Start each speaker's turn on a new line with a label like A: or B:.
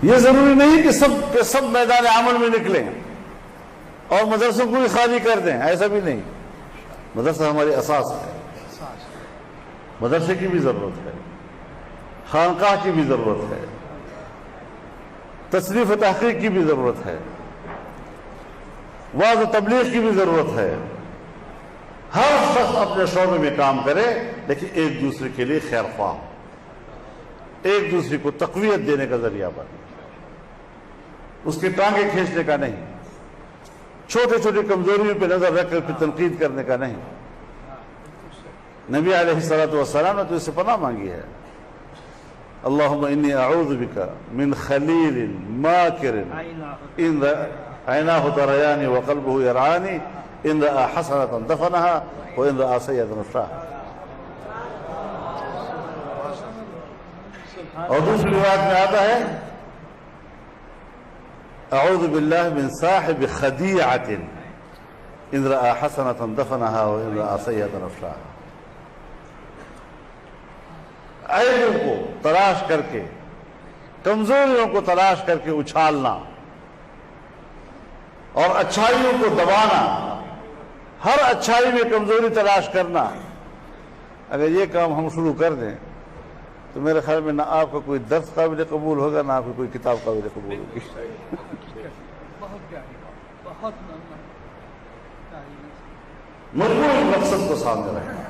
A: یہ ضروری نہیں کہ سب میدان عمل میں نکلیں اور مدرسوں کو بھی خالی کر دیں، ایسا بھی نہیں. مدرسہ ہماری اساس ہے، مدرسے کی بھی ضرورت ہے، خانقاہ کی بھی ضرورت ہے، تصنیف و تحقیق کی بھی ضرورت ہے، وعظ و تبلیغ کی بھی ضرورت ہے. ہر شخص اپنے شعبے میں کام کرے، لیکن ایک دوسرے کے لیے خیر خواہ، ایک دوسرے کو تقویت دینے کا ذریعہ بنے، اس کے ٹانگیں کھینچنے کا نہیں، چھوٹے چھوٹے کمزوریوں پہ نظر رکھ کر پھر تنقید کرنے کا نہیں. نبی علیہ الصلوۃ والسلام نے تو اس سے پناہ مانگی ہے. اللہم انی اعوذ بک من خلیل ماکر ان عیناہ تریانی وقلبہ یرعانی ان رأى حسنة دفنها وان رأى سیئة نفاها. اور دوسری روایت میں آتا ہے اعوذ باللہ من صاحب خدیعۃ ان رأى حسنة دفنها وان رأى سیئة نفاها. عیبوں کو تلاش کر کے، کمزوریوں کو تلاش کر کے اچھالنا اور اچھائیوں کو دبانا، ہر اچھائی میں کمزوری تلاش کرنا، اگر یہ کام ہم شروع کر دیں تو میرے خیال میں نہ آپ کا کوئی درس قابل قبول ہوگا، نہ آپ کی کوئی کتاب قابل قبول ہوگی. مجموعی مقصد کو سامنے رکھنا.